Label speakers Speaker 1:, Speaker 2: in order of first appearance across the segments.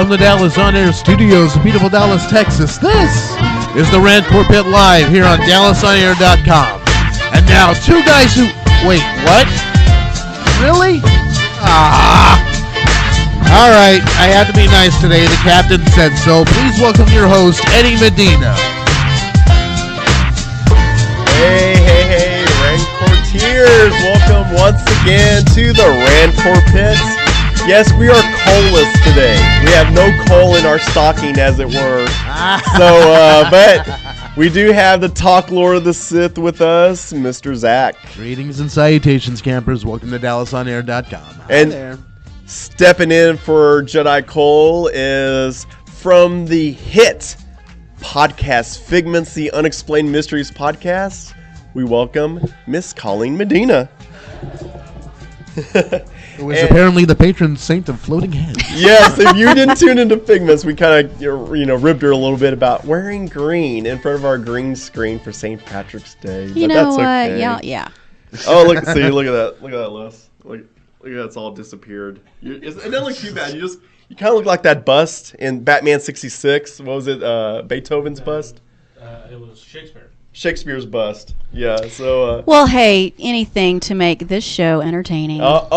Speaker 1: From the Dallas On Air Studios in beautiful Dallas, Texas, this is the Rantcor Pit Live here on DallasOnAir.com. And now, two guys who... Wait, what? Really? All right, I had to be nice today. The captain said so. Please welcome your host, Eddie Medina.
Speaker 2: Hey, Rantcortiers. Welcome once again to the Rantcor Pit. Yes, we are coalless today. We have no coal in our stocking, as it were. But we do have the Talk Lord of the Sith with us, Mr. Zach.
Speaker 1: Greetings and salutations, campers. Welcome to DallasOnAir.com.
Speaker 2: And there. Stepping in for Jedi Cole is from the hit podcast Figments, the Unexplained Mysteries podcast. We welcome Miss Colleen Medina.
Speaker 1: Who is apparently the patron saint of floating heads.
Speaker 2: Yes, if you didn't tune into Figments, we kind of ribbed her a little bit about wearing green in front of our green screen for St. Patrick's Day.
Speaker 3: You know what? Okay. Yeah.
Speaker 2: Oh, look at that. Look at that, Les. Look at that, it's all disappeared. It doesn't look too bad. You kind of look like that bust in Batman 66. What was it? Beethoven's bust?
Speaker 4: It was Shakespeare.
Speaker 2: Shakespeare's bust. Yeah, so...
Speaker 3: well, hey, anything to make this show entertaining.
Speaker 2: Boy,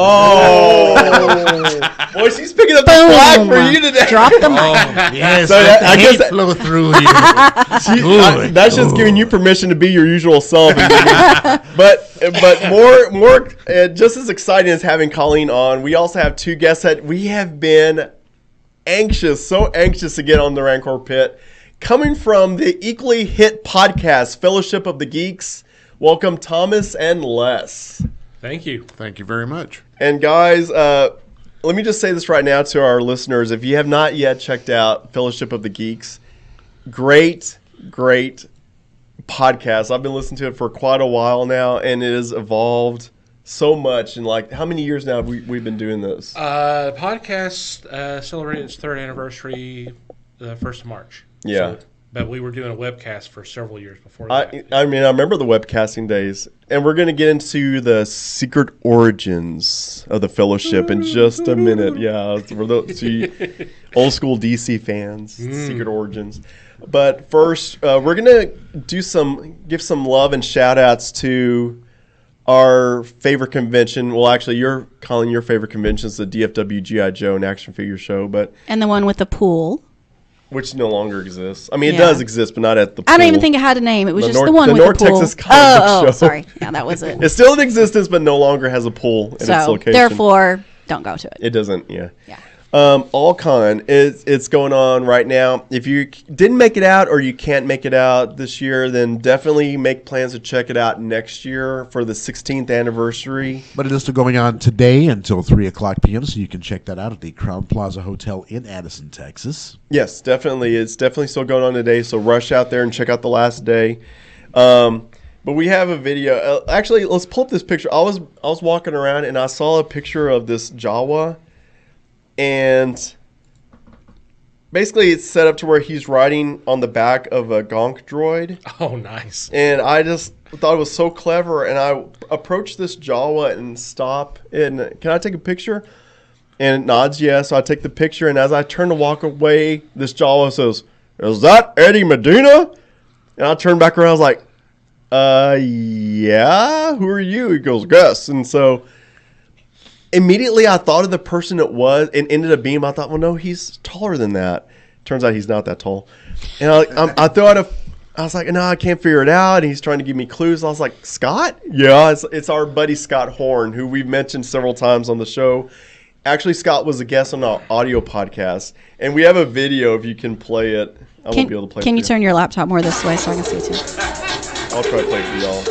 Speaker 2: she's picking up the slack for you today.
Speaker 3: Drop the mic.
Speaker 1: Yes, so I guess that flow through here.
Speaker 2: That's just giving you permission to be your usual self. but more, just as exciting as having Colleen on, we also have two guests that we have been so anxious to get on the Rantcor Pit. Coming from the equally hit podcast, Fellowship of the Geeks, welcome Thomas and Les.
Speaker 4: Thank you.
Speaker 1: Thank you very much.
Speaker 2: And guys, let me just say this right now to our listeners. If you have not yet checked out Fellowship of the Geeks, great podcast. I've been listening to it for quite a while now, and it has evolved so much. And like, how many years now have we've been doing this?
Speaker 4: The podcast celebrated its third anniversary the 1st of March.
Speaker 2: Yeah.
Speaker 4: But we were doing a webcast for several years before that.
Speaker 2: I remember the webcasting days. And we're going to get into the secret origins of the Fellowship in just a minute. Yeah, for those old school DC fans, secret origins. But first, we're going to give some love and shout outs to our favorite convention. Well, actually, you're calling your favorite convention is the DFW G.I. Joe and Action Figure Show.
Speaker 3: And the one with the pool.
Speaker 2: Which no longer exists. I mean, it does exist, but not at the pool.
Speaker 3: I don't even think it had a name. It was just the one with
Speaker 2: North
Speaker 3: the pool.
Speaker 2: Texas Comic Show.
Speaker 3: Sorry. Yeah, that was it.
Speaker 2: It's still in existence, but no longer has a pool in its location.
Speaker 3: Therefore, don't go to it.
Speaker 2: It doesn't, yeah. AllCon, it's going on right now. If you didn't make it out or you can't make it out this year, then definitely make plans to check it out next year for the 16th anniversary.
Speaker 1: But it is still going on today until 3 o'clock p.m., so you can check that out at the Crown Plaza Hotel in Addison, Texas.
Speaker 2: Yes, definitely. It's definitely still going on today, so rush out there and check out the last day. But we have a video. Actually, let's pull up this picture. I was walking around, and I saw a picture of this Jawa. And basically it's set up to where he's riding on the back of a gonk droid.
Speaker 4: Oh, nice.
Speaker 2: And I just thought it was so clever. And I approached this Jawa and stop. And can I take a picture? And it nods yes. So I take the picture. And as I turn to walk away, this Jawa says, "Is that Eddie Medina?" And I turn back around. I was like, yeah. Who are you? He goes, "Gus." And so immediately, I thought of the person it was, and ended up being. I thought, well, no, he's taller than that. Turns out he's not that tall. And I thought I was like, no, I can't figure it out. And he's trying to give me clues. I was like, Scott? Yeah, it's our buddy Scott Horn, who we've mentioned several times on the show. Actually, Scott was a guest on our audio podcast, and we have a video if you can play it. I won't be able to play it.
Speaker 3: Can you turn your laptop more this way so I can see it too?
Speaker 2: I'll try to play it for y'all.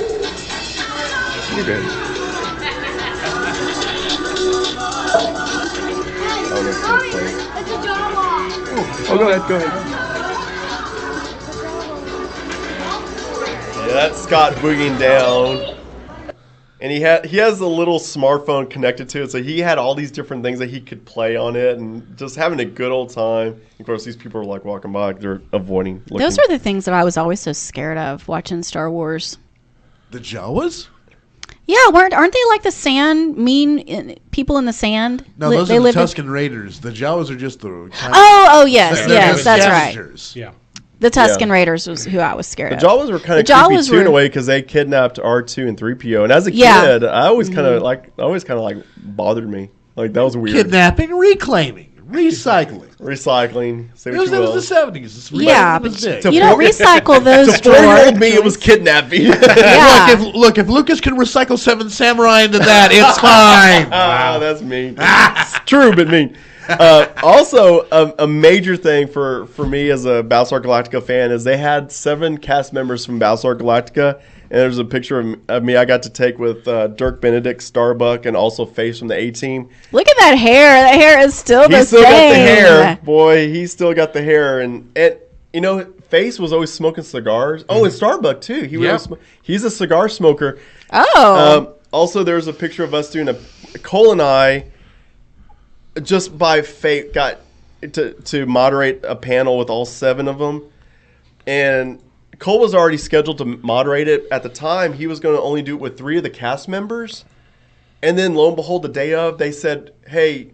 Speaker 2: You're good. Oh, go ahead. Yeah, that's Scott boogieing down. And he has a little smartphone connected to it, so he had all these different things that he could play on it and just having a good old time. Of course, these people are like walking by, they're avoiding looking.
Speaker 3: Those are the things that I was always so scared of watching Star Wars.
Speaker 1: The Jawas?
Speaker 3: Yeah, aren't they like the sand people in the sand?
Speaker 1: No, those are the Tusken Raiders. The Jawas are just the.
Speaker 3: Yes, that's right.
Speaker 4: Yeah.
Speaker 3: The Tusken Raiders was who I was scared of.
Speaker 2: The Jawas were kind of creepy too in a way because they kidnapped R2 and 3PO, and as a kid, I always kind of like bothered me. Like that was weird.
Speaker 1: Kidnapping, reclaiming, recycling.
Speaker 2: Say what you will.
Speaker 1: It was the 70s.
Speaker 3: Yeah, but you don't recycle those.
Speaker 2: To 4-year-old me, it was kidnapping.
Speaker 3: Yeah.
Speaker 1: Look, if Lucas can recycle 7 Samurai into that, it's fine.
Speaker 2: Wow, that's mean. It's true, but mean. Also, a major thing for me as a Battlestar Galactica fan is they had 7 cast members from Battlestar Galactica, and there's a picture of me I got to take with Dirk Benedict, Starbuck, and also Face from the A-Team.
Speaker 3: Look at that hair. That hair is still the same. He still got the hair.
Speaker 2: Boy, he still got the hair. And Face was always smoking cigars. Oh, and Starbuck, too. He's a cigar smoker.
Speaker 3: Oh.
Speaker 2: Also, there's a picture of us doing Cole and I, just by fate, got to moderate a panel with all 7 of them. And Cole was already scheduled to moderate it. At the time, he was going to only do it with 3 of the cast members. And then, lo and behold, the day of, they said, hey,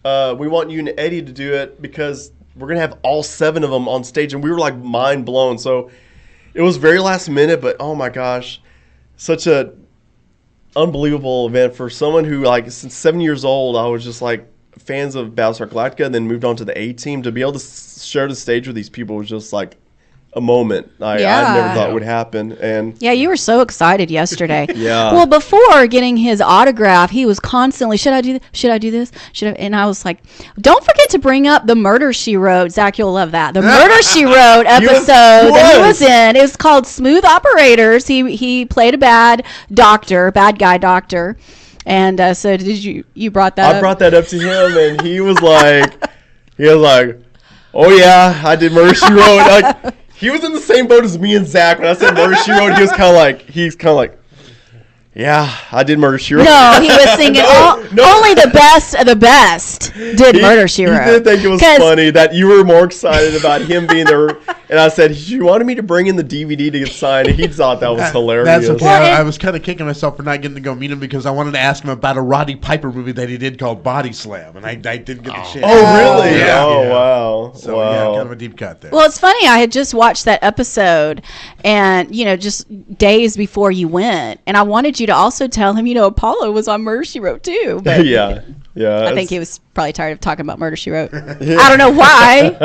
Speaker 2: we want you and Eddie to do it because we're going to have all 7 of them on stage. And we were like mind blown. So it was very last minute, but oh my gosh, such a unbelievable event for someone who, like, since 7 years old, I was just like fans of Battlestar Galactica and then moved on to the A-Team. To be able to share the stage with these people was just like a moment I never thought would happen. And
Speaker 3: yeah, you were so excited yesterday.
Speaker 2: Yeah.
Speaker 3: Well, before getting his autograph, he was constantly, should I do this? Should I do this? And I was like, don't forget to bring up the Murder, She Wrote. Zach, you'll love that. The Murder, She Wrote episode that he was in. It was called Smooth Operators. He played a bad guy doctor. And so you brought that up?
Speaker 2: I brought that up to him, and he was like, oh yeah, I did Murder, She Wrote. Like, he was in the same boat as me and Zach. When I said Murder, She Wrote, he was kind of like, yeah, I did Murder, She Wrote.
Speaker 3: No, he was singing only the best of the best did Murder, She Wrote.
Speaker 2: He did think it was funny that you were more excited about him being there. And I said, you wanted me to bring in the DVD to get signed. And he thought that was hilarious.
Speaker 1: That's okay. I was kind of kicking myself for not getting to go meet him because I wanted to ask him about a Roddy Piper movie that he did called Body Slam. And I didn't get the chance.
Speaker 2: Oh, really?
Speaker 1: Yeah.
Speaker 2: Oh, wow.
Speaker 1: So, yeah, kind of a deep cut there.
Speaker 3: Well, it's funny. I had just watched that episode and, just days before you went. And I wanted you to also tell him, Apollo was on Murder, She Wrote, too. But
Speaker 2: yeah.
Speaker 3: I think he was probably tired of talking about Murder, She Wrote. I don't know why.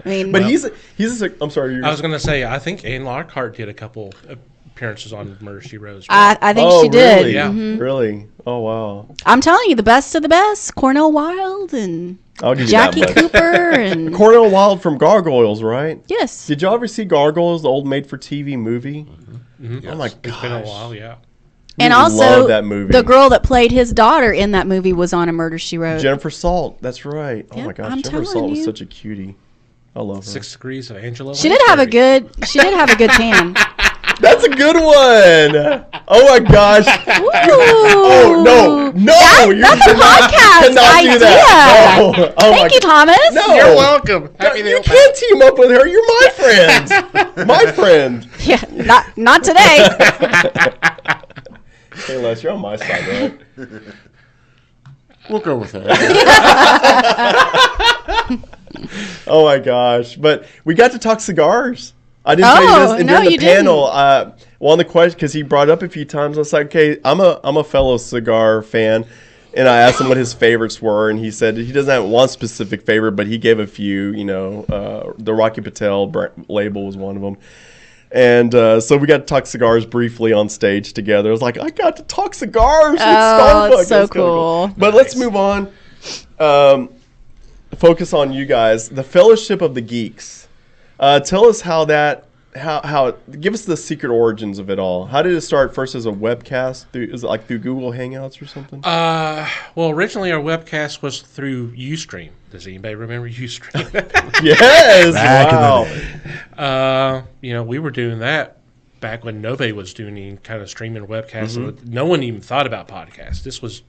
Speaker 3: I mean,
Speaker 2: but I'm sorry.
Speaker 4: I was going to say, I think Anne Lockhart did a couple appearances on Murder, She Wrote.
Speaker 3: I think she did.
Speaker 2: Really?
Speaker 4: Yeah.
Speaker 3: Mm-hmm.
Speaker 2: Really? Oh, wow.
Speaker 3: I'm telling you, the best of the best. Cornell Wilde and Jackie Cooper. And
Speaker 2: Cornell Wilde from Gargoyles, right?
Speaker 3: Yes.
Speaker 2: Did y'all ever see Gargoyles, the old made-for-TV movie?
Speaker 4: Mm-hmm.
Speaker 2: Oh, my
Speaker 4: gosh. It's been a while, yeah.
Speaker 3: And also, that movie. The girl that played his daughter in that movie was on a Murder, She Wrote.
Speaker 2: Jennifer Salt. That's right. Oh, my gosh. Jennifer Salt was such a cutie. I love her.
Speaker 4: 6 Degrees of Angela.
Speaker 3: She did have a good tan.
Speaker 2: That's a good one. Oh my gosh. Oh no.
Speaker 3: That's a podcast idea.
Speaker 2: No.
Speaker 3: Thank you, Thomas.
Speaker 2: No.
Speaker 4: You're welcome.
Speaker 2: You can't team up with her. You're my friend. My friend.
Speaker 3: Yeah, not today.
Speaker 2: Hey Les, you're on my side, right?
Speaker 4: We'll go with that.
Speaker 2: Oh my gosh. But we got to talk cigars. I didn't tell you this. And during the panel, on the question, because he brought it up a few times, I was like, okay, I'm a fellow cigar fan. And I asked him what his favorites were, and he said he doesn't have one specific favorite, but he gave a few. The Rocky Patel label was one of them. And so we got to talk cigars briefly on stage together. I was like, I got to talk cigars with Starbucks.
Speaker 3: It's so cool.
Speaker 2: But let's move on. Focus on you guys. The Fellowship of the Geeks. Tell us how give us the secret origins of it all. How did it start first as a webcast? Is it like through Google Hangouts or something?
Speaker 4: Well, originally our webcast was through Ustream. Does anybody remember Ustream?
Speaker 2: Yes.
Speaker 4: Wow. We were doing that back when Nove was doing kind of streaming webcasts. Mm-hmm. No one even thought about podcasts. This was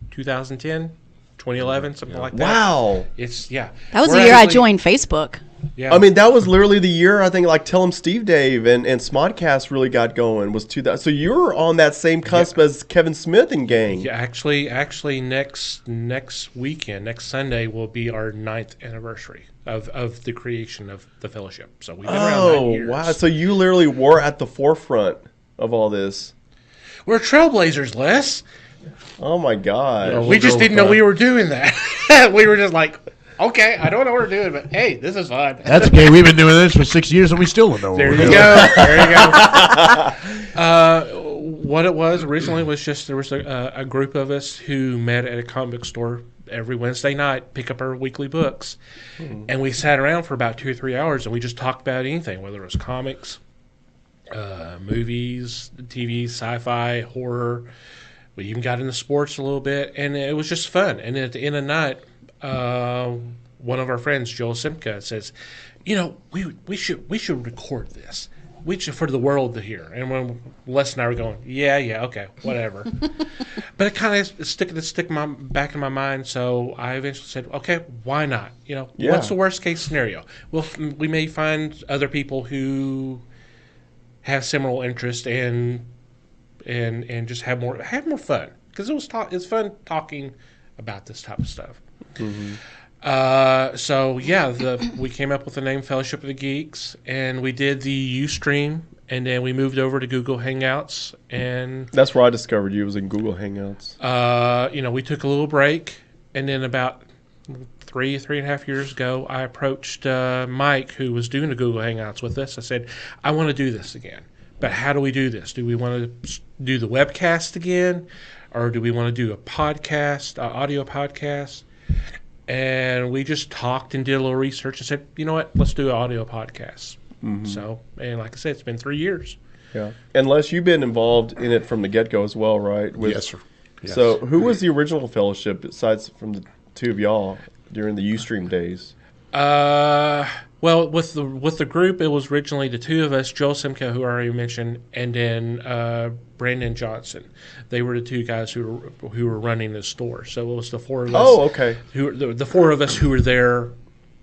Speaker 4: 2010, 2011, something like that.
Speaker 2: Wow.
Speaker 4: It's
Speaker 3: That was the year I joined Facebook.
Speaker 4: Yeah.
Speaker 2: I mean, that was literally the year I think like Tell 'em Steve Dave and Smodcast really got going was 2000. So you were on that same cusp as Kevin Smith and gang.
Speaker 4: Yeah, actually, next weekend, next Sunday will be our 9th anniversary of the creation of the fellowship. So we've been around 9 years.
Speaker 2: Wow! So you literally were at the forefront of all this.
Speaker 4: We're trailblazers, Les.
Speaker 2: Oh my God!
Speaker 5: Yeah,
Speaker 4: We just didn't know we were doing that. We were just like, okay, I don't know what we're doing, but hey, this is fun.
Speaker 1: That's okay. We've been doing this for 6 years and we still don't know what
Speaker 4: There
Speaker 1: we're
Speaker 4: you
Speaker 1: doing.
Speaker 4: go. There you go. What it was originally was just there was a group of us who met at a comic book store every Wednesday night, pick up our weekly books, and we sat around for about 2 or 3 hours and we just talked about anything, whether it was comics, movies, TV, sci-fi, horror. We even got into sports a little bit, and it was just fun. And at the end of the night, one of our friends, Joel Simca, says, "You know, we should record this. We should for the world to hear." And when Les and I were going, "Yeah, okay, whatever." But it kind of stick back in my mind. So I eventually said, "Okay, why not? You know, what's the worst case scenario? We may find other people who have similar interest and just have more fun because it's fun talking about this type of stuff."
Speaker 2: Mm-hmm.
Speaker 4: So yeah, we came up with the name Fellowship of the Geeks, and we did the Ustream, and then we moved over to Google Hangouts, and
Speaker 2: That's where I discovered you was in Google Hangouts.
Speaker 4: we took a little break, and then about 3.5 years ago, I approached Mike, who was doing the Google Hangouts with us. I said, "I want to do this again, but how do we do this? Do we want to do the webcast again, or do we want to do a podcast, audio podcast?" And we just talked and did a little research and said, "You know what? Let's do an audio podcast."
Speaker 2: Mm-hmm.
Speaker 4: So, and like I said, it's been 3 years.
Speaker 2: Yeah. Unless you've been involved in it from the get-go as well, right?
Speaker 5: Yes, sir. Yes.
Speaker 2: So who was the original fellowship besides from the two of y'all during the Ustream days?
Speaker 4: Well, with the group, it was originally the two of us, Joel Simca, who I already mentioned, and then Brandon Johnson. They were the two guys who were running the store. So it was the four of us.
Speaker 2: Oh, okay.
Speaker 4: The four of us who were there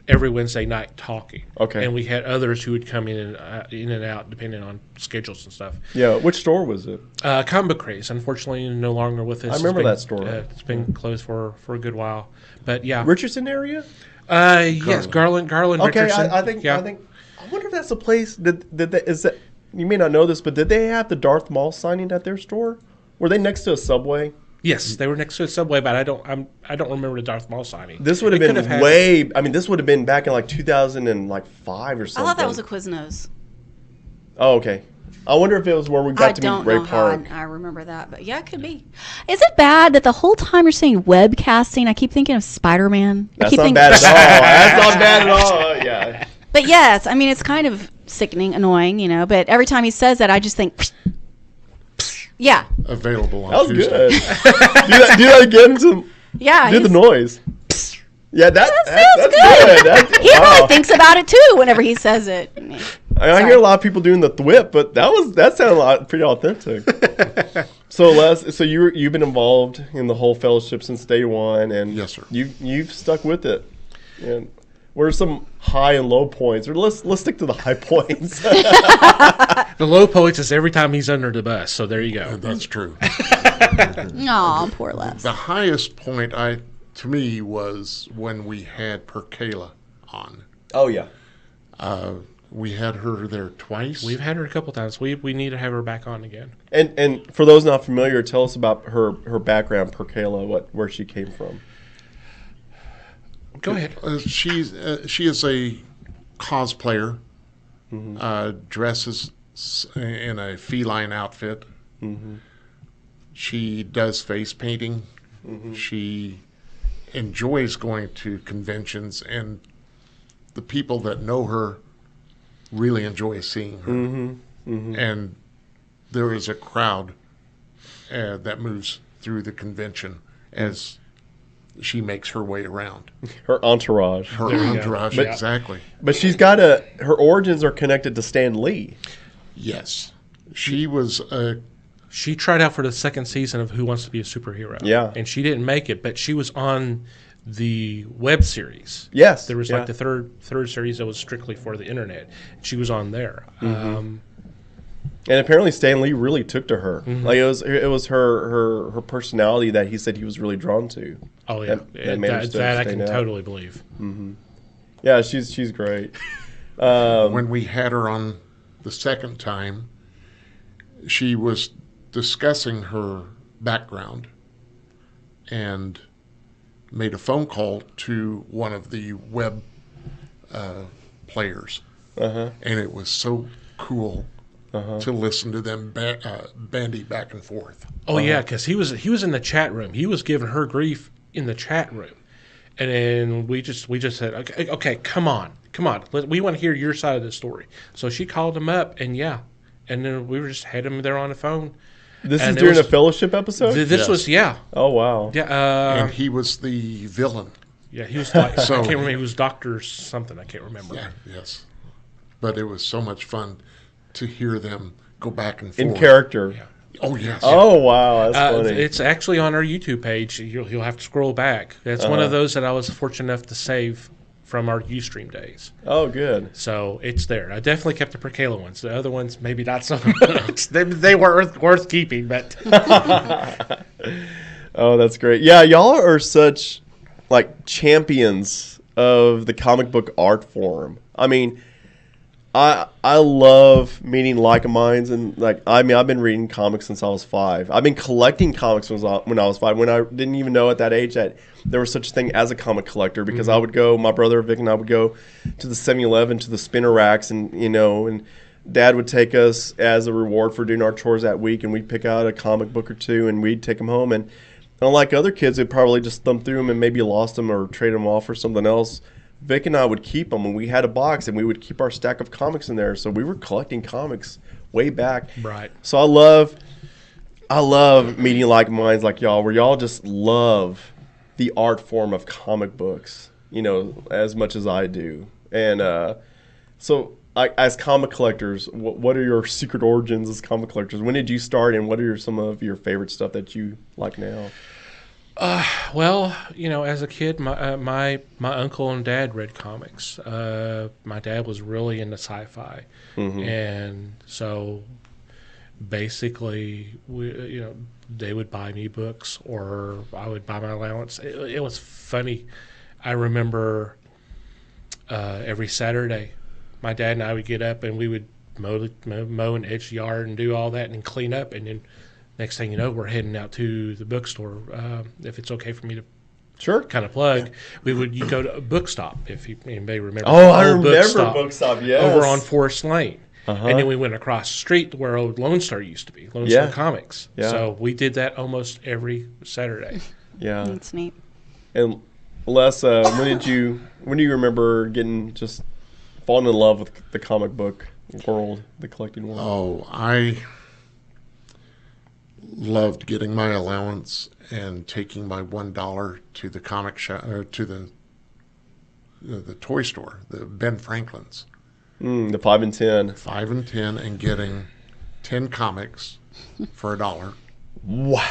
Speaker 4: every Wednesday night talking.
Speaker 2: Okay.
Speaker 4: And we had others who would come in and out depending on schedules and stuff.
Speaker 2: Yeah. Which store was it?
Speaker 4: Comic Book Craze, unfortunately, no longer with us.
Speaker 2: I remember that store.
Speaker 4: It's been closed for a good while, but yeah.
Speaker 2: Richardson area?
Speaker 4: Yes, Garland.
Speaker 2: Okay,
Speaker 4: Richardson.
Speaker 2: I think. I wonder if that's a place. Is that? You may not know this, but did they have the Darth Maul signing at their store? Were they next to a Subway?
Speaker 4: Yes, they were next to a Subway, but I don't remember the Darth Maul signing.
Speaker 2: This would have been way. I mean, this would have been back in like 2005 or something.
Speaker 3: I thought that was a Quiznos.
Speaker 2: Oh, okay. I wonder if it was where we got to meet Ray Park.
Speaker 3: I remember that, but yeah, it could be. Is it bad that the whole time you're saying webcasting, I keep thinking of Spider-Man?
Speaker 2: That's not bad at all. That's not bad at all. Yeah.
Speaker 3: But yes, I mean, it's kind of sickening, annoying, but every time he says that, I just think, yeah.
Speaker 5: Available on
Speaker 2: That was
Speaker 5: Tuesday.
Speaker 2: good. do that again.
Speaker 3: Yeah.
Speaker 2: Do the noise. Yeah, that's
Speaker 3: good.
Speaker 2: good.
Speaker 3: He probably thinks about it too whenever he says it.
Speaker 2: I hear a lot of people doing the thwip, but that sounded pretty authentic. So Les, you've been involved in the whole fellowship since day one, and
Speaker 5: yes, sir.
Speaker 2: You've stuck with it. And what are some high and low points? Or let's stick to the high points.
Speaker 4: The low points is every time he's under the bus. So there you go.
Speaker 5: That's true.
Speaker 3: Aw, poor Les.
Speaker 5: The highest point to me was when we had Perkala on.
Speaker 2: Oh yeah.
Speaker 5: We had her there twice.
Speaker 4: We've had her a couple times. We need to have her back on again.
Speaker 2: And for those not familiar, tell us about her background, Perkala, where she came from.
Speaker 4: Go ahead.
Speaker 5: She is a cosplayer, dresses in a feline outfit. Mm-hmm. She does face painting. Mm-hmm. She enjoys going to conventions, and the people that know her really enjoy seeing her. Mm-hmm. Mm-hmm. And there is a crowd that moves through the convention as she makes her way around.
Speaker 2: Her entourage.
Speaker 5: Her entourage,
Speaker 2: but,
Speaker 5: exactly.
Speaker 2: But she's got her origins are connected to Stan Lee.
Speaker 5: Yes. She was a
Speaker 4: She tried out for the second season of Who Wants to Be a Superhero.
Speaker 2: Yeah.
Speaker 4: And she didn't make it, but she was on the web series.
Speaker 2: Yes.
Speaker 4: There was like the third series that was strictly for the internet. She was on there.
Speaker 2: And apparently Stan Lee really took to her. Like it was her personality that he said he was really drawn to.
Speaker 4: Oh yeah, that I can totally believe.
Speaker 2: Yeah, she's great.
Speaker 5: When we had her on the second time, she was discussing her background and made a phone call to one of the web players. And it was so cool to listen to them bandy back and forth.
Speaker 4: Oh yeah, because he was in the chat room. He was giving her grief in the chat room, and then we just said, okay, come on, we want to hear your side of the story. So she called him up, and then we were just had him there on the phone.
Speaker 2: This is during a Fellowship episode?
Speaker 4: This was, yeah.
Speaker 2: Oh, wow.
Speaker 4: Yeah.
Speaker 5: And he was the villain.
Speaker 4: Yeah, he was like, I can't remember, he was Dr. something, I can't remember.
Speaker 5: Yeah, yes. But it was so much fun to hear them go back and forth.
Speaker 2: In character.
Speaker 4: Yeah.
Speaker 5: Oh, yes.
Speaker 2: Oh, wow. That's funny.
Speaker 4: It's actually on our YouTube page. You'll have to scroll back. That's one of those that I was fortunate enough to save from our Ustream days.
Speaker 2: Oh, good.
Speaker 4: So it's there. I definitely kept the Percala ones. The other ones, maybe not so much. They were worth keeping, but.
Speaker 2: Oh, that's great. Yeah, y'all are such like champions of the comic book art form. I mean, I love meeting like minds, and like I've been reading comics since I was 5. I've been collecting comics when I was 5. When I didn't even know at that age that there was such a thing as a comic collector, because I would go, my brother Vic and I would go to the 7-Eleven to the spinner racks, and and Dad would take us as a reward for doing our chores that week, and we'd pick out a comic book or two, and we'd take them home. And unlike other kids who'd probably just thumb through them and maybe lost them or trade them off for something else, Vic and I would keep them, and we had a box, and we would keep our stack of comics in there. So we were collecting comics way back.
Speaker 4: Right.
Speaker 2: So I love meeting like minds like y'all, where y'all just love the art form of comic books, as much as I do. And so as comic collectors, what are your secret origins as comic collectors? When did you start, and what are some of your favorite stuff that you like now?
Speaker 4: Well, as a kid, my uncle and dad read comics. My dad was really into sci-fi, and so basically, they would buy me books, or I would buy my allowance. It was funny. I remember every Saturday, my dad and I would get up and we would mow and edge the yard and do all that and clean up, and then next thing you know, we're heading out to the bookstore. If it's okay for me to kind of plug, you go to a Bookstop, if anybody remember.
Speaker 2: Oh, I remember Bookstop, yes.
Speaker 4: Over on Forest Lane. And then we went across the street to where old Lone Star used to be, Lone Star Comics. Yeah. So we did that almost every Saturday.
Speaker 2: Yeah.
Speaker 3: That's neat.
Speaker 2: And Les, when do you remember just falling in love with the comic book world, the collecting world?
Speaker 5: Oh, I loved getting my allowance and taking my $1 to the comic shop, or to the toy store, the Ben Franklin's.
Speaker 2: The 5 and 10.
Speaker 5: 5 and 10, and getting 10 comics for $1.
Speaker 2: Wow.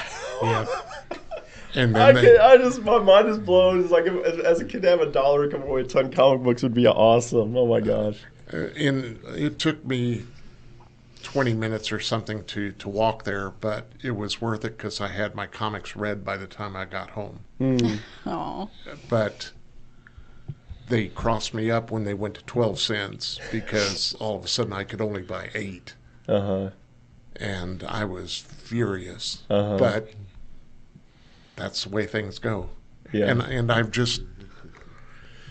Speaker 4: Yeah.
Speaker 5: And then
Speaker 2: my mind is blown. It's like as a kid to have $1 come away with 10 comic books would be awesome. Oh my gosh.
Speaker 5: And it took me 20 minutes or something to walk there, but it was worth it because I had my comics read by the time I got home.
Speaker 3: Oh.
Speaker 5: But they crossed me up when they went to 12 cents because all of a sudden I could only buy 8. And I was furious. But that's the way things go.
Speaker 2: Yeah.
Speaker 5: And I've just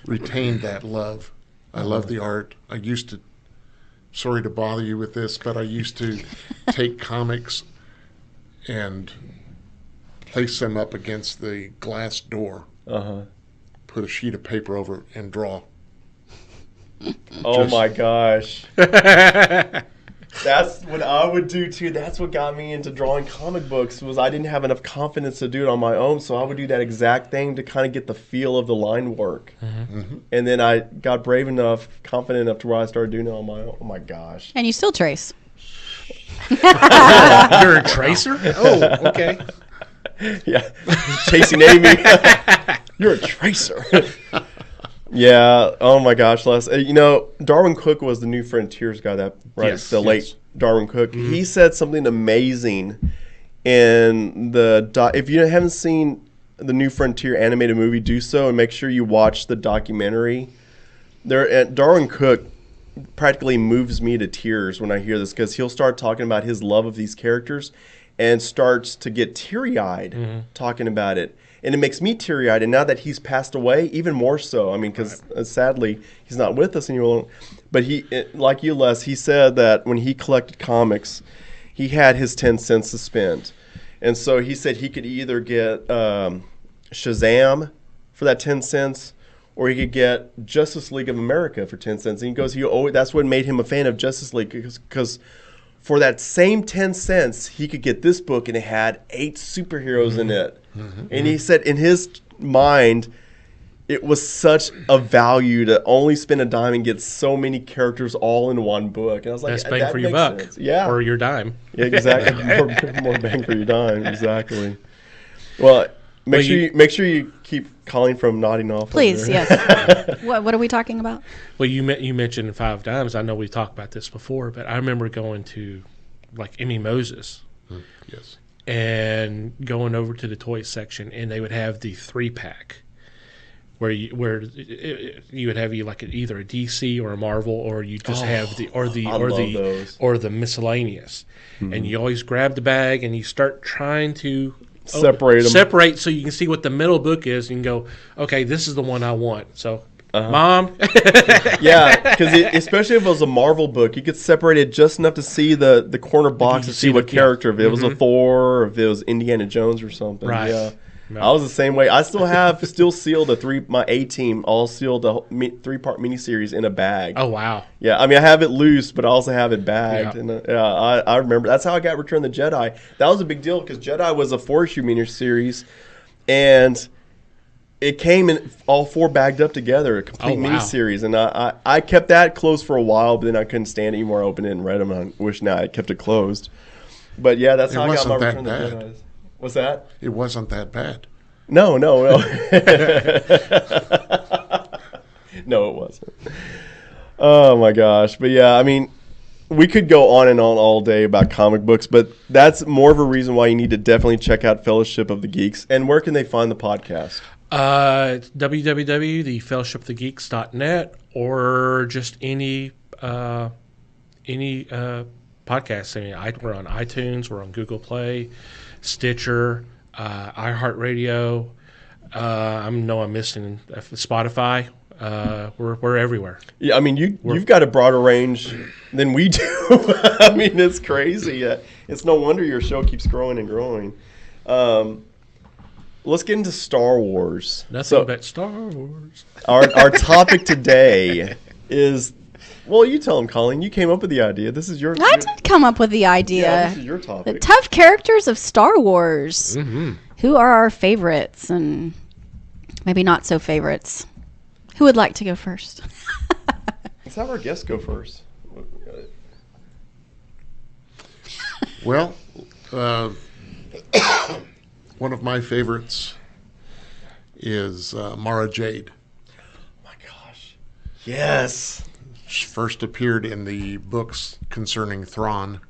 Speaker 5: retained that love. I love the art. I used to, sorry to bother you with this, but I used to take comics and place them up against the glass door. Put a sheet of paper over it and draw.
Speaker 2: Oh my gosh. That's what I would do too. That's what got me into drawing comic books, was I didn't have enough confidence to do it on my own, so I would do that exact thing to kind of get the feel of the line work. And then I got brave enough, confident enough to where I started doing it on my own. Oh my gosh.
Speaker 3: And you still trace.
Speaker 4: You're a tracer? Oh, okay.
Speaker 2: Yeah, chasing Amy. You're a tracer. Yeah. Oh my gosh, Les. Darwin Cook was the New Frontiers guy. Late Darwin Cook. Mm-hmm. He said something amazing in the. If you haven't seen the New Frontier animated movie, do so and make sure you watch the documentary. Darwin Cook practically moves me to tears when I hear this, because he'll start talking about his love of these characters and starts to get teary-eyed talking about it. And it makes me teary-eyed. And now that he's passed away, even more so. I mean, because sadly, he's not with us anymore. But like you, Les, he said that when he collected comics, he had his 10 cents to spend. And so he said he could either get Shazam for that 10 cents, or he could get Justice League of America for 10 cents. And he goes, that's what made him a fan of Justice League, because for that same 10 cents, he could get this book, and it had 8 superheroes in it. Mm-hmm. And he said in his mind, it was such a value to only spend a dime and get so many characters all in one book. And I was like,
Speaker 4: best bang for your buck.
Speaker 2: Sense. Yeah.
Speaker 4: Or your dime.
Speaker 2: Yeah, exactly. more bang for your dime. Exactly. Well, make sure you keep calling from nodding off.
Speaker 3: Please, yes. What are we talking about?
Speaker 4: Well, you mentioned 5 dimes. I know we talked about this before, but I remember going to like Emmy Moses.
Speaker 5: Yes.
Speaker 4: And going over to the toy section, and they would have the 3-pack where you would have either a DC or a Marvel, or you just have the miscellaneous. Mm-hmm. And you always grab the bag and you start trying to separate so you can see what the middle book is, and you can go, okay, this is the one I want. So Mom.
Speaker 2: Yeah, because especially if it was a Marvel book, you could separate it just enough to see the corner box to see what character. If it was a Thor, or if it was Indiana Jones or something.
Speaker 4: Right.
Speaker 2: Yeah. No. I was the same way. I still sealed my A-Team, all sealed a 3-part miniseries in a bag.
Speaker 4: Oh, wow.
Speaker 2: Yeah, I mean, I have it loose, but I also have it bagged. Yeah. And I remember. That's how I got Return of the Jedi. That was a big deal, because Jedi was a 4-issue miniseries, and it came in all 4 bagged up together, a complete miniseries. And I kept that closed for a while, but then I couldn't stand it anymore. I opened it and read them, and I wish now I kept it closed. But yeah, that's how I got my Return of the Jedi. What's that?
Speaker 5: It wasn't that bad.
Speaker 2: No. No, it wasn't. Oh, my gosh. But, yeah, I mean, we could go on and on all day about comic books, but that's more of a reason why you need to definitely check out Fellowship of the Geeks. And where can they find the podcast?
Speaker 4: www.thefellowshipofthegeeks.net, or just any podcast. I mean, we're on iTunes, we're on Google Play, Stitcher, iHeartRadio. I'm missing Spotify. We're everywhere. Yeah, I mean, you've got a broader range than we do. I mean, it's crazy. It's no wonder your show keeps growing and growing. Let's get into Star Wars. Nothing but Star Wars.
Speaker 2: Our topic today is, well, you tell them, Colleen. You came up with the idea. This is your.
Speaker 3: I did come up with the idea.
Speaker 2: Yeah, this is your topic.
Speaker 3: The tough characters of Star Wars. Mm-hmm. Who are our favorites and maybe not so favorites? Who would like to go first?
Speaker 2: Let's have our guests go first.
Speaker 5: Well, one of my favorites is Mara Jade.
Speaker 2: Oh my gosh. Yes.
Speaker 5: She first appeared in the books concerning Thrawn,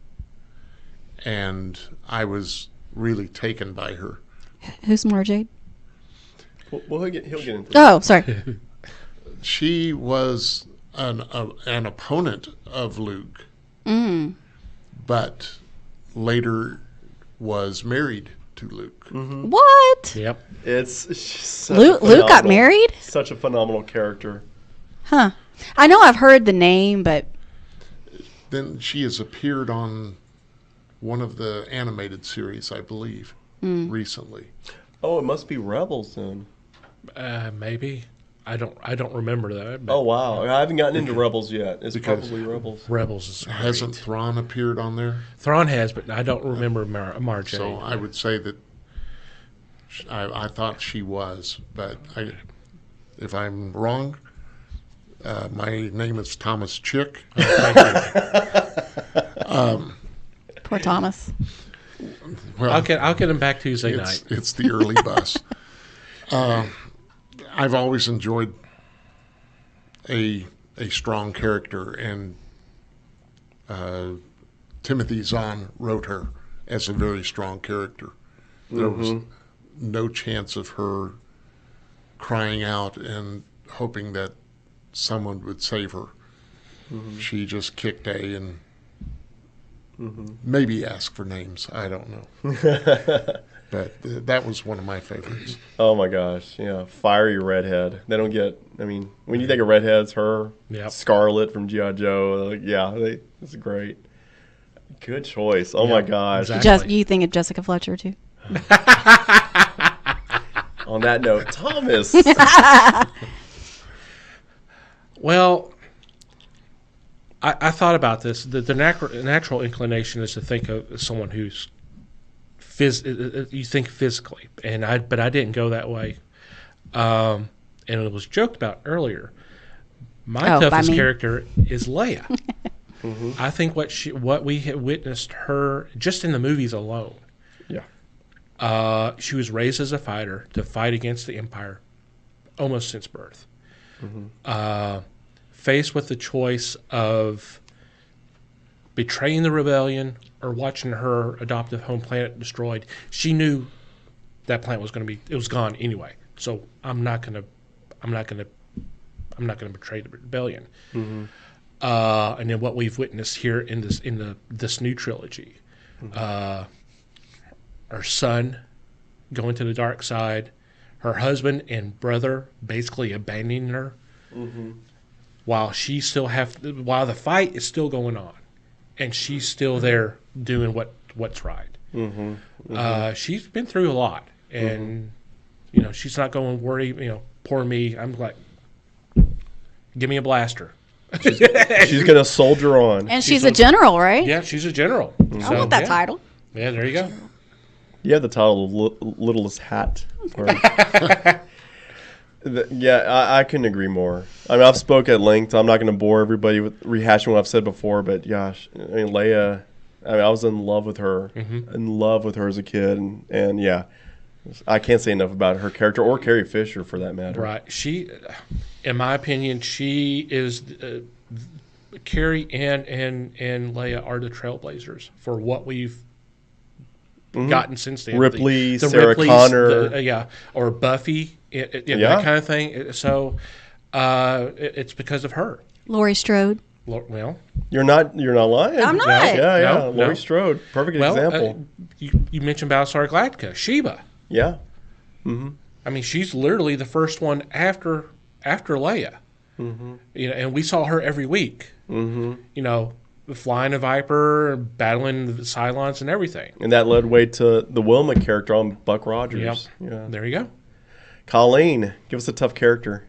Speaker 5: and I was really taken by her.
Speaker 3: Who's Mara Jade?
Speaker 2: Well, he'll get into it.
Speaker 3: Oh, sorry.
Speaker 5: She was an opponent of Luke, but later was married to Luke.
Speaker 3: Mm-hmm. What?
Speaker 4: Yep.
Speaker 3: Luke got married?
Speaker 2: Such a phenomenal character.
Speaker 3: Huh. I know I've heard the name, but...
Speaker 5: Then she has appeared on one of the animated series, I believe, recently.
Speaker 2: Oh, it must be Rebels then.
Speaker 4: Maybe. I don't remember that.
Speaker 2: Oh, wow. I haven't gotten into Rebels yet. It's probably Rebels.
Speaker 4: Rebels is great.
Speaker 5: Hasn't Thrawn appeared on there?
Speaker 4: Thrawn has, but I don't remember Mara Jade.
Speaker 5: So I would say that I thought she was, but if I'm wrong, my name is Thomas Chick.
Speaker 3: Poor Thomas.
Speaker 5: Well,
Speaker 4: I'll get him back Tuesday night.
Speaker 5: It's the early bus. I've always enjoyed a strong character, and Timothy Zahn wrote her as a very strong character. There was no chance of her crying out and hoping that someone would save her. She just kicked A and maybe asked for names. I don't know. But that was one of my favorites.
Speaker 2: Oh my gosh, yeah, fiery redhead. They don't get. I mean, when you think of redheads, her,
Speaker 4: Yep.
Speaker 2: Scarlet from G.I. Joe. Like, yeah, it's great. Good choice. Oh my gosh.
Speaker 4: Exactly.
Speaker 3: You think of Jessica Fletcher too?
Speaker 2: On that note, Thomas.
Speaker 4: Well, I thought about this. The natural inclination is to think of someone who's you think physically, but I didn't go that way. And it was joked about earlier. My toughest character is Leia. I think what we have witnessed her just in the movies alone.
Speaker 2: Yeah.
Speaker 4: She was raised as a fighter to fight against the Empire, almost since birth. Faced with the choice of betraying the rebellion or watching her adoptive home planet destroyed, she knew that planet was going to it was gone anyway. So I'm not going to betray the rebellion. And then what we've witnessed here in this new trilogy, her son going to the dark side, her husband and brother basically abandoning her, while while the fight is still going on, and she's still there doing what's right. She's been through a lot, and she's not going to worry. Poor me. I'm like, give me a blaster.
Speaker 2: She's gonna soldier on.
Speaker 3: And she's a general, right?
Speaker 4: Yeah, she's a general.
Speaker 3: I want that title.
Speaker 4: Yeah, there you go.
Speaker 2: You have the title of Littlest Hat. I couldn't agree more. I mean, I've spoke at length. I'm not going to bore everybody with rehashing what I've said before, but gosh, I mean, Leia, I was in love with her, in love with her as a kid, and yeah, I can't say enough about her character or Carrie Fisher for that matter.
Speaker 4: Right. She, in my opinion, she is Carrie and Leia are the trailblazers for what we've gotten since then.
Speaker 2: Ripley,
Speaker 4: the
Speaker 2: Sarah
Speaker 4: Ripleys,
Speaker 2: Connor,
Speaker 4: or Buffy, that kind of thing. So it's because of her.
Speaker 3: Laurie Strode.
Speaker 4: Well,
Speaker 2: you're not lying.
Speaker 3: I'm not.
Speaker 2: Yeah.
Speaker 4: No.
Speaker 2: Laurie Strode, perfect example.
Speaker 4: You mentioned Battlestar Galactica, Sheba.
Speaker 2: Yeah.
Speaker 4: I mean, she's literally the first one after Leia. And we saw her every week. Flying a Viper, battling the Cylons and everything.
Speaker 2: And that led way to the Wilma character on Buck Rogers.
Speaker 4: Yep.
Speaker 2: Yeah.
Speaker 4: There you go.
Speaker 2: Colleen, give us a tough character.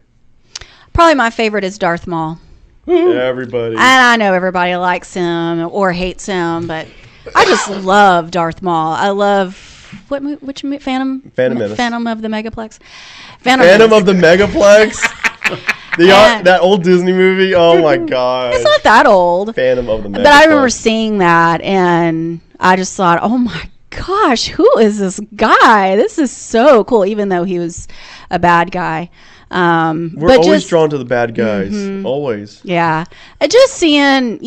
Speaker 3: Probably my favorite is Darth Maul.
Speaker 2: Everybody.
Speaker 3: And I know everybody likes him or hates him, but I just love Darth Maul. I love which Phantom
Speaker 2: Menace.
Speaker 3: Phantom of the Megaplex.
Speaker 2: Phantom of the Megaplex. That old Disney movie. Oh my god.
Speaker 3: It's not that old.
Speaker 2: Phantom of the Megaplex.
Speaker 3: But I remember seeing that, and I just thought, oh my gosh, who is this guy? This is so cool, even though he was a bad guy.
Speaker 2: We're always drawn to the bad guys. Always.
Speaker 3: Yeah. Just seeing,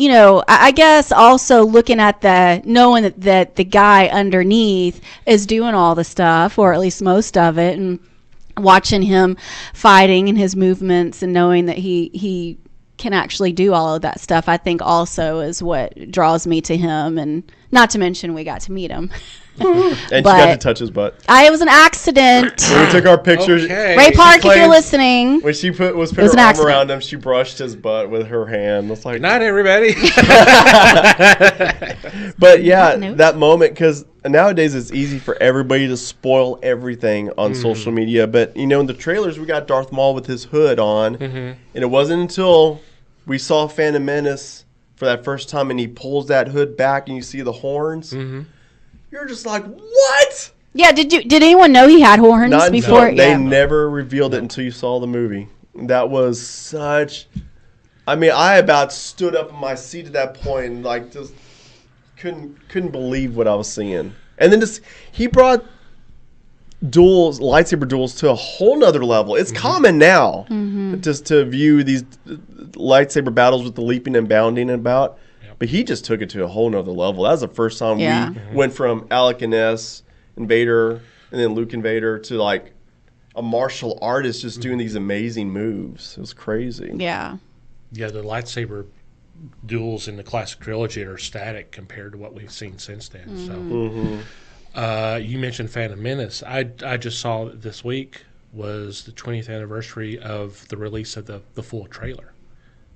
Speaker 3: I guess also looking at knowing that the guy underneath is doing all the stuff, or at least most of it, and watching him fighting and his movements and knowing that he can actually do all of that stuff, I think also is what draws me to him. And not to mention we got to meet him.
Speaker 2: And she got to touch his butt.
Speaker 3: It was an accident.
Speaker 2: When we took our pictures.
Speaker 4: Okay.
Speaker 3: Ray Park, if you're listening.
Speaker 2: When she put her arm around him, she brushed his butt with her hand. It's like,
Speaker 4: Good night, everybody.
Speaker 2: But yeah, that moment, because nowadays it's easy for everybody to spoil everything on social media. But, in the trailers, we got Darth Maul with his hood on. And it wasn't until we saw Phantom Menace for that first time and he pulls that hood back and you see the horns. You're just like, what?
Speaker 3: Yeah, did anyone know he had horns before?
Speaker 2: No, they never revealed it until you saw the movie. That was such... I mean, I about stood up in my seat at that point and just couldn't believe what I was seeing. And then he brought lightsaber duels to a whole nother level. It's common now just to view these lightsaber battles with the leaping and bounding about. But he just took it to a whole nother level. That was the first time we went from Alec and Ness and Vader, and then Luke and Vader, to like a martial artist just doing these amazing moves. It was crazy.
Speaker 3: Yeah.
Speaker 4: Yeah, the lightsaber duels in the classic trilogy are static compared to what we've seen since then. So, you mentioned Phantom Menace. I just saw this week was the 20th anniversary of the release of the full trailer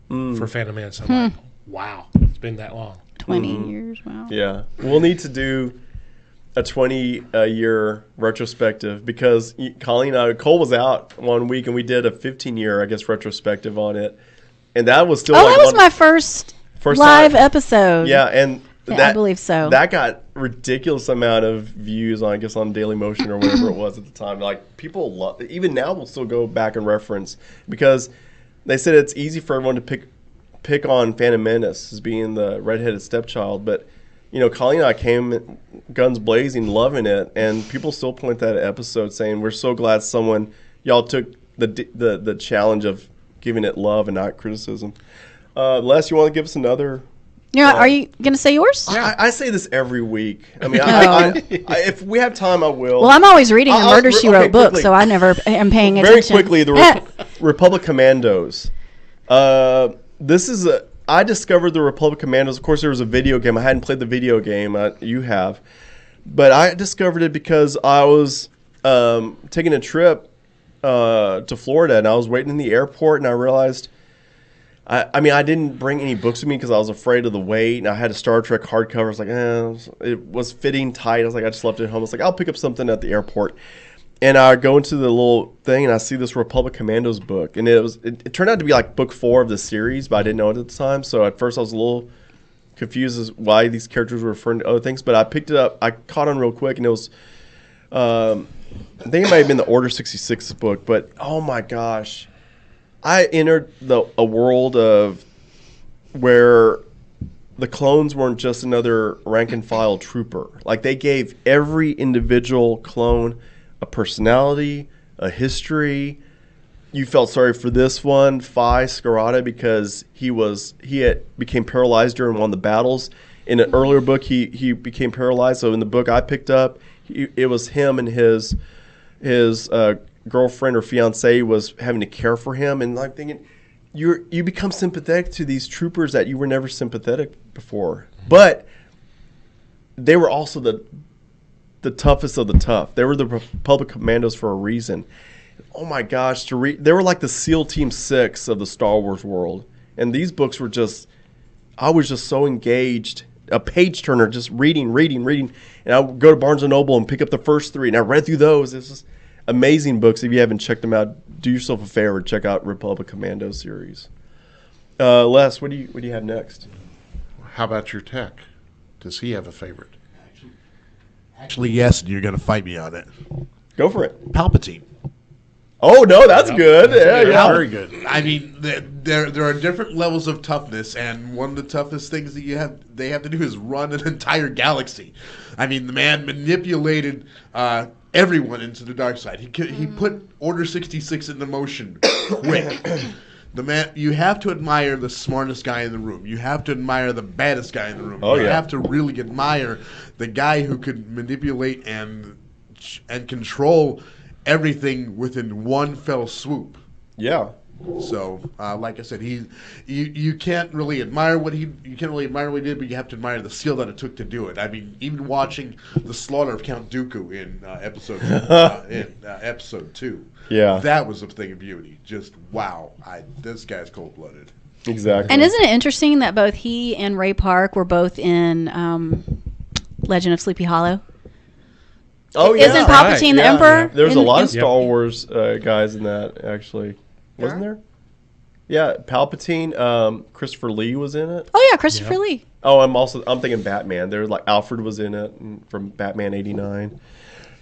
Speaker 4: for Phantom Menace. I'm like, wow, it's been that long.
Speaker 3: 20 years, wow.
Speaker 2: Yeah. We'll need to do a 20-year retrospective because Cole was out one week and we did a 15-year, I guess, retrospective on it. And that was still
Speaker 3: that was my first live episode.
Speaker 2: Yeah, and
Speaker 3: I believe so.
Speaker 2: That got ridiculous amount of views on, I guess, on Dailymotion or whatever it was at the time. Like, people even now will still go back and reference because they said it's easy for everyone to pick on Phantom Menace as being the redheaded stepchild, but Colleen and I came guns blazing, loving it, and people still point that episode saying we're so glad y'all took the challenge of giving it love and not criticism. Les, you want to give us another?
Speaker 3: Yeah, are you going to say yours?
Speaker 2: I say this every week. I mean, if we have time, I will.
Speaker 3: Well, I'm always reading a Murder, She Wrote book, so I never am paying attention.
Speaker 2: Very quickly, the Republic Commandos. I discovered the Republic Commandos. Of course, there was a video game. I hadn't played the video game. You have. But I discovered it because I was taking a trip to Florida, and I was waiting in the airport, and I realized, I didn't bring any books with me because I was afraid of the wait, and I had a Star Trek hardcover. I was like, it was fitting tight. I was like, I just left it at home. I was like, I'll pick up something at the airport. And I go into the little thing, and I see this Republic Commandos book. And it turned out to be like book 4 of the series, but I didn't know it at the time. So at first I was a little confused as why these characters were referring to other things. But I picked it up. I caught on real quick, and it was I think it might have been the Order 66 book. But, oh, my gosh. I entered a world of where the clones weren't just another rank-and-file trooper. Like, they gave every individual clone a personality, a history. You felt sorry for this one, Phi Scarata, because he became paralyzed during one of the battles. In an earlier book, he became paralyzed. So in the book I picked up, it was him and his girlfriend or fiance was having to care for him, and I'm thinking, you become sympathetic to these troopers that you were never sympathetic before, but they were also the toughest of the tough. They were the Republic Commandos for a reason. Oh my gosh, they were like the SEAL Team 6 of the Star Wars world. And these books were I was just so engaged, a page turner, just reading. And I would go to Barnes & Noble and pick up the first 3, and I read through those. It's just amazing books. If you haven't checked them out, do yourself a favor, check out Republic Commando series. Les, what do you have next?
Speaker 5: How about your tech? Does he have a favorite?
Speaker 1: Actually, yes, and you're going to fight me on it.
Speaker 2: Go for it.
Speaker 1: Palpatine.
Speaker 2: Oh, no, that's good. Yeah.
Speaker 5: Very good.
Speaker 6: I mean, there are different levels of toughness, and one of the toughest things that they have to do is run an entire galaxy. I mean, the man manipulated everyone into the dark side. He put Order 66 into motion quick. The man, you have to admire the smartest guy in the room. You have to admire the baddest guy in the room. You have to really admire the guy who could manipulate and control everything within one fell swoop.
Speaker 2: Yeah.
Speaker 6: So, like I said, you can't really admire what he did, but you have to admire the skill that it took to do it. I mean, even watching the slaughter of Count Dooku in episode 2.
Speaker 2: Yeah.
Speaker 6: That was a thing of beauty. Just wow. This guy's cold-blooded.
Speaker 2: Exactly.
Speaker 3: And isn't it interesting that both he and Ray Park were both in Legend of Sleepy Hollow?
Speaker 2: Oh, yeah.
Speaker 3: Isn't Palpatine the Emperor?
Speaker 2: Yeah. There's a lot of Star Wars guys in that, actually. Wasn't there? Yeah, Palpatine. Christopher Lee was in it.
Speaker 3: Oh, yeah, Christopher Lee.
Speaker 2: Oh, I'm thinking Batman. There's like Alfred was in it from Batman '89.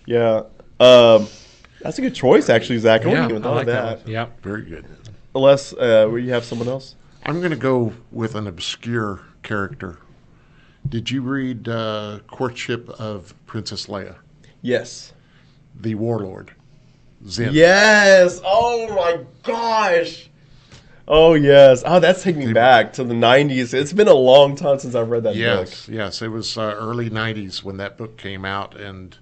Speaker 2: Yeah. That's a good choice, actually, Zach. I wouldn't even thought of that.
Speaker 4: Yeah,
Speaker 5: Very good.
Speaker 2: Unless, will you have someone else?
Speaker 5: I'm going to go with an obscure character. Did you read Courtship of Princess Leia?
Speaker 2: Yes.
Speaker 5: The Warlord. Zen.
Speaker 2: Yes. Oh my gosh. Oh yes. Oh, that's taking me back to the 90s. It's been a long time since I've read that book.
Speaker 5: Yes. It was early 90s when that book came out, and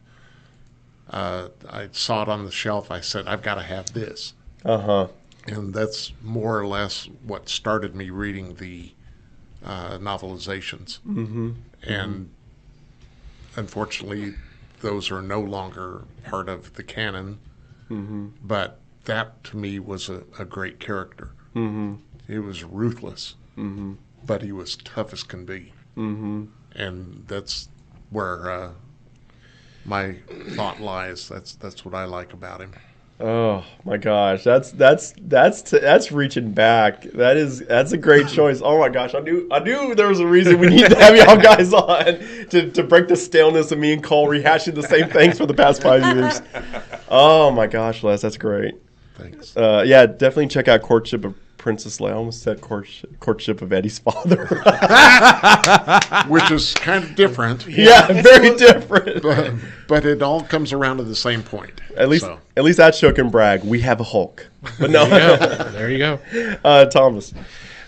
Speaker 5: I saw it on the shelf. I said, I've got to have this.
Speaker 2: Uh-huh.
Speaker 5: And that's more or less what started me reading the novelizations.
Speaker 2: Mm-hmm.
Speaker 5: And unfortunately, those are no longer part of the canon.
Speaker 2: Mm-hmm.
Speaker 5: But that, to me, was a great character.
Speaker 2: Mm-hmm.
Speaker 5: He was ruthless,
Speaker 2: Mm-hmm.
Speaker 5: but he was tough as can be.
Speaker 2: Mm-hmm.
Speaker 5: And that's where my thought lies. That's what I like about him.
Speaker 2: Oh my gosh, that's reaching back. That's a great choice. Oh my gosh, I knew there was a reason we need to have y'all guys on to break the staleness of me and Cole rehashing the same things for the past 5 years. Oh my gosh, Les, that's great.
Speaker 5: Thanks.
Speaker 2: Yeah, definitely check out Courtship of Princess Leia. I almost said Courtship of Eddie's father.
Speaker 5: Which is kind of different.
Speaker 2: Yeah, very different.
Speaker 5: But it all comes around to the same point.
Speaker 2: At least that show can brag. We have a Hulk. But no.
Speaker 4: There you go.
Speaker 2: Thomas.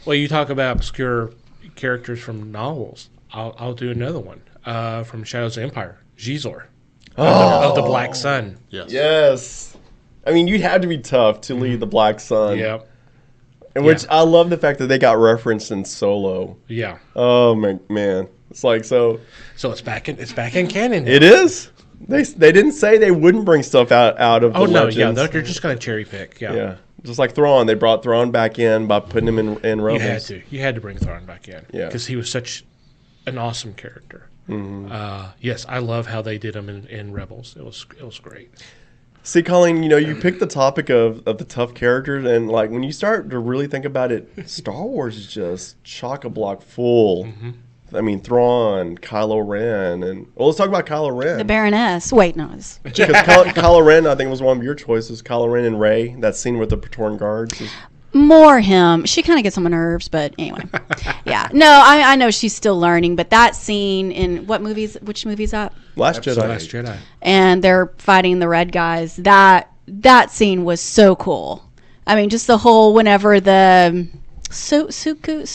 Speaker 4: Well, you talk about obscure characters from novels. I'll do another one from Shadows of Empire. Jizor of the Black Sun.
Speaker 2: Yes. I mean, you'd have to be tough to lead the Black Sun.
Speaker 4: Yep.
Speaker 2: And which I love the fact that they got referenced in Solo.
Speaker 4: Yeah.
Speaker 2: Oh man, it's like so.
Speaker 4: So it's back in canon now.
Speaker 2: It is. They didn't say they wouldn't bring stuff out of the legends.
Speaker 4: Yeah, they're just going to cherry pick. Yeah.
Speaker 2: Just like Thrawn, they brought Thrawn back in by putting him in Rebels.
Speaker 4: You had to bring Thrawn back in.
Speaker 2: Yeah,
Speaker 4: because he was such an awesome character.
Speaker 2: Mm-hmm.
Speaker 4: Yes, I love how they did him in Rebels. It was great.
Speaker 2: See, Colleen, you pick the topic of the tough characters, and like when you start to really think about it, Star Wars is just chock-a-block full.
Speaker 4: Mm-hmm.
Speaker 2: I mean, Thrawn, Kylo Ren, and let's talk about Kylo Ren.
Speaker 3: The Baroness. Wait, no.
Speaker 2: Because Kylo Ren, I think, was one of your choices. Kylo Ren and Rey. That scene with the Praetorian Guards.
Speaker 3: More him. She kind of gets on my nerves, but anyway. Yeah. No, I know she's still learning, but that scene in which movie's that?
Speaker 2: Last Jedi.
Speaker 4: Last Jedi.
Speaker 3: And they're fighting the red guys. That scene was so cool. I mean, just the whole whenever the Soko.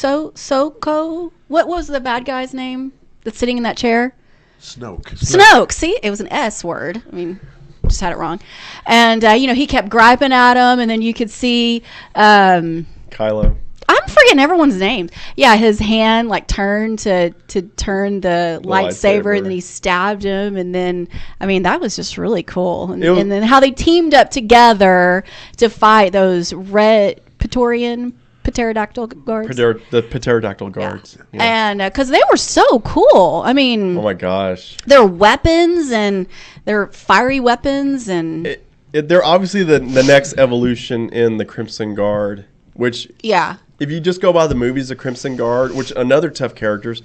Speaker 3: What was the bad guy's name that's sitting in that chair? Snoke. See, it was an S word. I mean, just had it wrong. And he kept griping at him, and then you could see
Speaker 2: Kylo.
Speaker 3: I'm forgetting everyone's names. Yeah, his hand like turned to turn the lightsaber, and then he stabbed him, and then that was just really cool. And then how they teamed up together to fight those red pterodactyl guards.
Speaker 2: The pterodactyl guards.
Speaker 3: Yeah. And because they were so cool. I mean,
Speaker 2: oh my gosh,
Speaker 3: their weapons and their fiery weapons, and
Speaker 2: they're obviously the next evolution in the Crimson Guard. Which if you just go by the movies, the Crimson Guard, which another tough characters.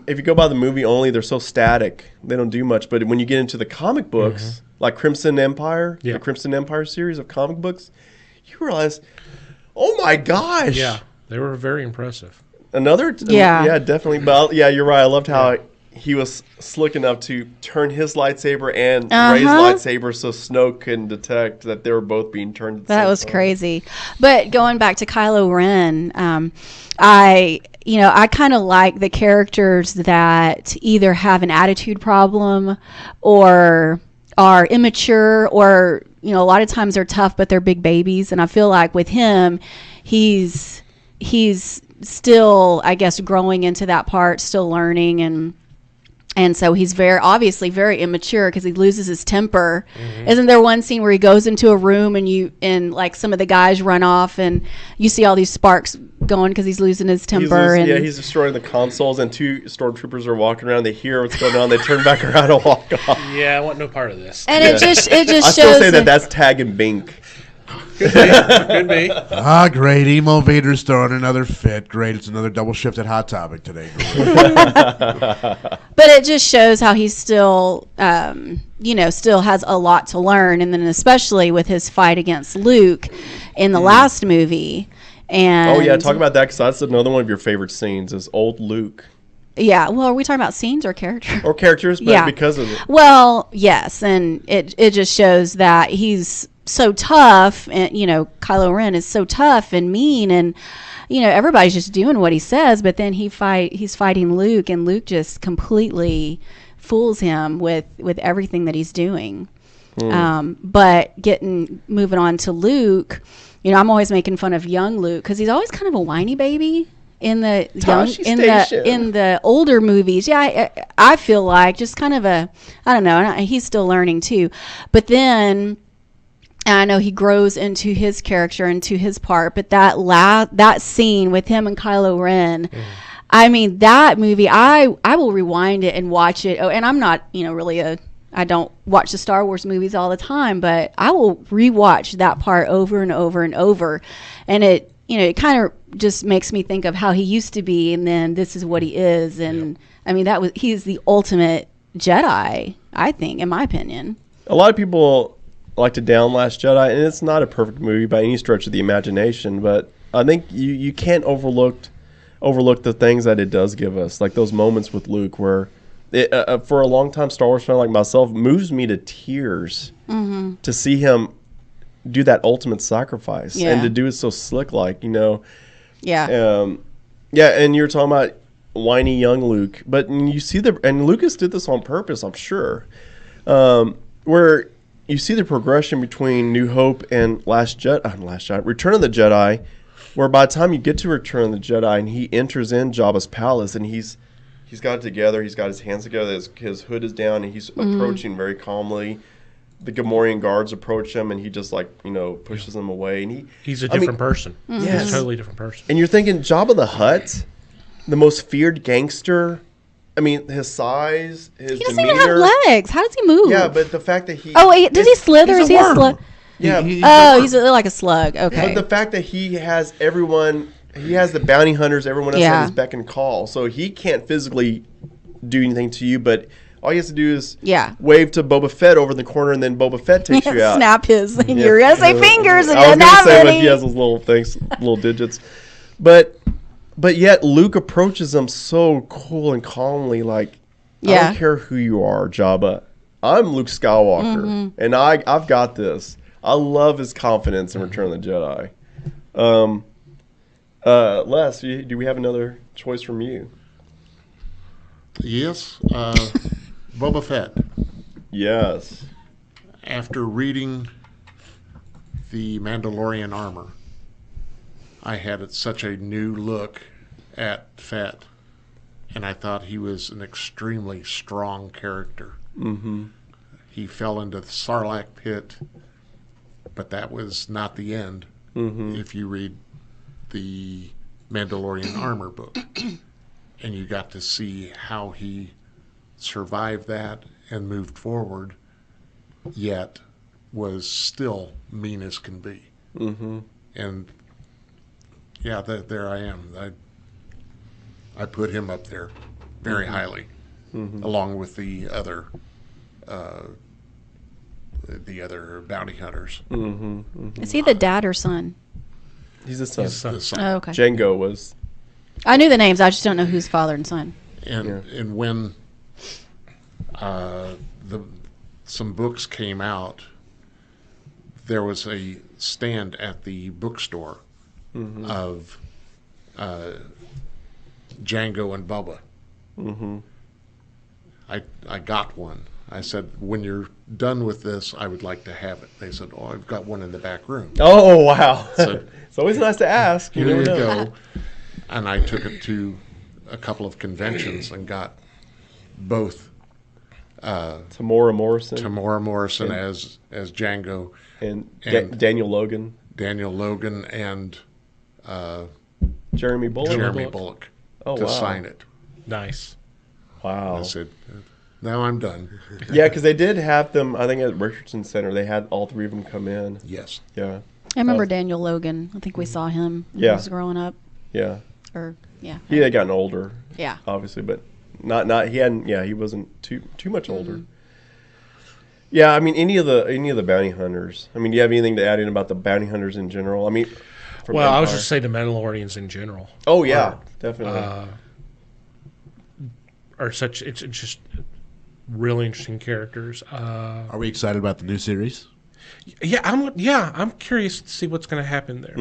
Speaker 2: If you go by the movie only, they're so static. They don't do much. But when you get into the comic books, like Crimson Empire, the Crimson Empire series of comic books, you realize, oh my gosh.
Speaker 4: Yeah, they were very impressive.
Speaker 2: Definitely. But you're right. I loved how he was slick enough to turn his lightsaber and Rey's lightsaber so Snoke couldn't detect that they were both being turned at the
Speaker 3: That
Speaker 2: same
Speaker 3: was
Speaker 2: time.
Speaker 3: crazy. But going back to Kylo Ren, I kind of like the characters that either have an attitude problem or are immature, or a lot of times they're tough but they're big babies. And I feel like with him, he's still, I guess, growing into that part, still learning, and so he's obviously very immature because he loses his temper. Isn't there one scene where he goes into a room and like some of the guys run off and you see all these sparks going because he's losing his temper?
Speaker 2: He's destroying the consoles, and two stormtroopers are walking around. They hear what's going on. They turn back around and walk off.
Speaker 4: Yeah, I want no part of this.
Speaker 3: And it just shows.
Speaker 2: I still say that's Tag and Bink.
Speaker 4: Could be.
Speaker 6: Great. Emo Vader's throwing another fit. Great. It's another double shift at Hot Topic today.
Speaker 3: But it just shows how he's still, still has a lot to learn. And then especially with his fight against Luke in the last movie. And
Speaker 2: talk about that, because that's another one of your favorite scenes is old Luke.
Speaker 3: Yeah. Well, are we talking about scenes or characters?
Speaker 2: Or characters, but
Speaker 3: Yeah.
Speaker 2: because of it.
Speaker 3: Well, yes, and it just shows that he's so tough, and Kylo Ren is so tough and mean, and everybody's just doing what he says, but then he's fighting Luke, and Luke just completely fools him with everything that he's doing. But moving on to Luke, I'm always making fun of young Luke because he's always kind of a whiny baby in the in the older movies. Yeah, I feel like just kind of I don't know. And he's still learning too, but then. And I know he grows into his character, into his part, but that scene with him and Kylo Ren, I mean, that movie, I will rewind it and watch it. Oh, and I'm not, really I don't watch the Star Wars movies all the time, but I will rewatch that part over and over and over. And it kind of just makes me think of how he used to be, and then this is what he is. And I mean, he's the ultimate Jedi, I think, in my opinion.
Speaker 2: A lot of people like to down Last Jedi, and it's not a perfect movie by any stretch of the imagination, but I think you can't overlook the things that it does give us, like those moments with Luke where it, for a long time Star Wars fan like myself, moves me to tears to see him do that ultimate sacrifice and to do it so slick, like and you're talking about whiny young Luke, but you see and Lucas did this on purpose, I'm sure, where you see the progression between New Hope and Return of the Jedi, where by the time you get to Return of the Jedi and he enters in Jabba's palace and he's got it together, he's got his hands together, his hood is down, and he's approaching very calmly. The Gamorrean guards approach him, and he just pushes them away. And
Speaker 4: he's a different person.
Speaker 2: Yes.
Speaker 4: He's a totally different person.
Speaker 2: And you're thinking Jabba the Hutt, the most feared gangster. I mean, his size, his
Speaker 3: he doesn't
Speaker 2: demeanor.
Speaker 3: even have legs. How does he move?
Speaker 2: Yeah, but the fact that he...
Speaker 3: does he slither? Is he a slug?
Speaker 2: Yeah.
Speaker 3: He's like a slug. Okay.
Speaker 2: But the fact that he has everyone... He has the bounty hunters, everyone else at his beck and call. So he can't physically do anything to you, but all he has to do is wave to Boba Fett over in the corner, and then Boba Fett takes you out.
Speaker 3: Snap his you're going to say fingers and
Speaker 2: I was
Speaker 3: doesn't have
Speaker 2: say,
Speaker 3: any.
Speaker 2: but he has those little things, little digits. But yet Luke approaches him so cool and calmly, like, I don't care who you are, Jabba. I'm Luke Skywalker, and I've got this. I love his confidence in Return of the Jedi. Les, do we have another choice from you?
Speaker 5: Yes, Boba Fett.
Speaker 2: Yes.
Speaker 5: After reading The Mandalorian Armor, I had such a new look at Fett, and I thought he was an extremely strong character. Mm-hmm. He fell into the Sarlacc pit, but that was not the end. Mm-hmm. If you read the Mandalorian Armor book, and you got to see how he survived that and moved forward, yet was still mean as can be. Mm-hmm. And there I am. I put him up there very highly, along with the other bounty hunters.
Speaker 2: Mm-hmm. Mm-hmm.
Speaker 3: Is he the dad or son?
Speaker 2: He's the son.
Speaker 5: The son.
Speaker 3: Oh, okay.
Speaker 2: Jango was.
Speaker 3: I knew the names. I just don't know who's father and son.
Speaker 5: And when some books came out, there was a stand at the bookstore of Jango and Bubba. Mm-hmm. I got one. I said, when you're done with this, I would like to have it. They said, I've got one in the back room.
Speaker 2: Oh, wow.
Speaker 5: So,
Speaker 2: it's always nice to ask.
Speaker 5: Here you go. And I took it to a couple of conventions and got both
Speaker 2: Tamora
Speaker 5: Morrison as Jango
Speaker 2: and Daniel Logan
Speaker 5: and
Speaker 2: Jeremy
Speaker 5: Bullock to sign it.
Speaker 4: Nice.
Speaker 2: Wow.
Speaker 5: I said, now I'm done.
Speaker 2: Yeah, because they did have them, I think, at Richardson Center. They had all three of them come in.
Speaker 5: Yes.
Speaker 2: Yeah.
Speaker 3: I remember Daniel Logan. I think we saw him when he was growing up.
Speaker 2: Yeah.
Speaker 3: He
Speaker 2: had gotten older.
Speaker 3: Yeah.
Speaker 2: Obviously, but he wasn't too much older. Yeah, I mean, any of the bounty hunters. I mean, do you have anything to add in about the bounty hunters in general? I mean,
Speaker 4: I was just saying the Mandalorians in general.
Speaker 2: Oh yeah, definitely.
Speaker 4: are such. It's just really interesting characters.
Speaker 6: Are we excited about the new series?
Speaker 4: Yeah, I'm curious to see what's going to happen there.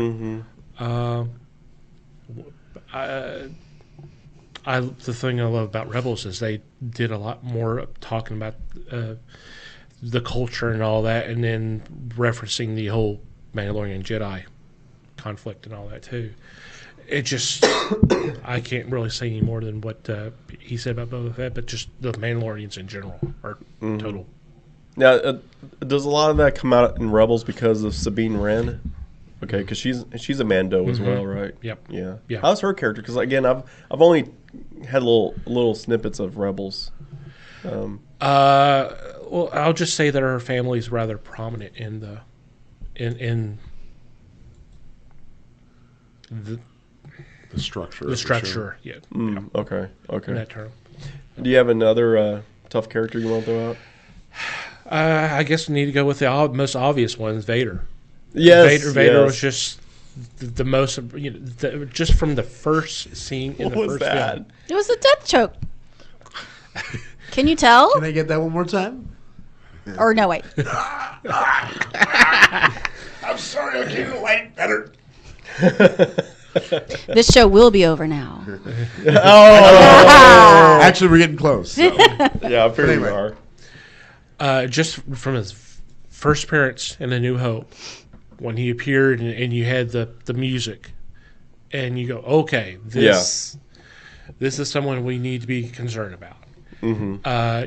Speaker 4: The thing I love about Rebels is they did a lot more talking about the culture and all that, and then referencing the whole Mandalorian Jedi conflict and all that too. It just I can't really say any more than what he said about Boba Fett, but just the Mandalorians in general are total.
Speaker 2: Now, does a lot of that come out in Rebels because of Sabine Wren? Okay, because she's a Mando as well, right?
Speaker 4: Yep.
Speaker 2: Yeah.
Speaker 4: Yeah.
Speaker 2: How's her character? Because again, I've only had little snippets of Rebels.
Speaker 4: Well, I'll just say that her family is rather prominent in the
Speaker 5: The structure.
Speaker 4: the structure. Yeah.
Speaker 2: Okay.
Speaker 4: In that term.
Speaker 2: Do you have another tough character you want to throw out?
Speaker 4: I guess we need to go with the most obvious ones, Vader.
Speaker 2: Yes.
Speaker 4: Vader was just the most, just from the first scene in
Speaker 2: What
Speaker 4: the
Speaker 2: was
Speaker 4: first
Speaker 2: that?
Speaker 4: film.
Speaker 3: It was a death choke. Can you tell?
Speaker 6: Can I get that one more time?
Speaker 3: Or no, wait.
Speaker 6: I'm sorry, I can't light better.
Speaker 3: This show will be over now.
Speaker 6: Actually, we're getting close. So.
Speaker 2: Yeah, I figured
Speaker 6: Anyway.
Speaker 2: you are.
Speaker 4: Just from his first appearance in A New Hope, when he appeared and you had the music, and you go, okay, this is someone we need to be concerned about.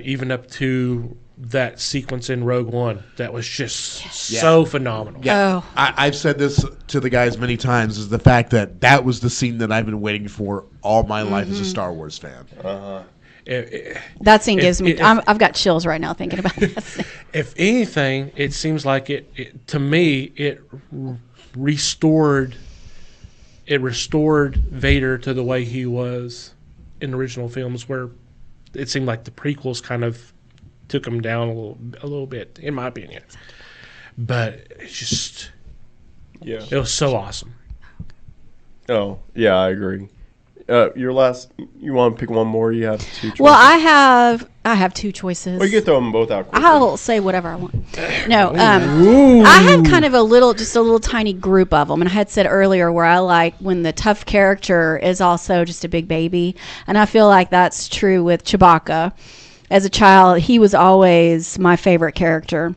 Speaker 4: Even up to that sequence in Rogue One, that was just so phenomenal.
Speaker 6: Yeah,
Speaker 3: Oh.
Speaker 6: I've said this to the guys many times, is the fact that was the scene that I've been waiting for all my life as a Star Wars fan.
Speaker 3: That scene gives me.
Speaker 4: if-
Speaker 3: I've got chills right now thinking about that scene.
Speaker 4: If anything, it seems like it to me, it restored Vader to the way he was in the original films, where it seemed like the prequels kind of took him down a little bit, in my opinion. But it's just,
Speaker 2: Yeah.
Speaker 4: it was so awesome.
Speaker 2: Oh, yeah, I agree. Your last, you want to pick one more? You have two choices.
Speaker 3: Well, I have two choices.
Speaker 2: Well, you can throw them both out quickly.
Speaker 3: I'll say whatever I want. No, I had kind of a little tiny group of them, and I had said earlier where I like when the tough character is also just a big baby, and I feel like that's true with Chewbacca. As a child, he was always my favorite character,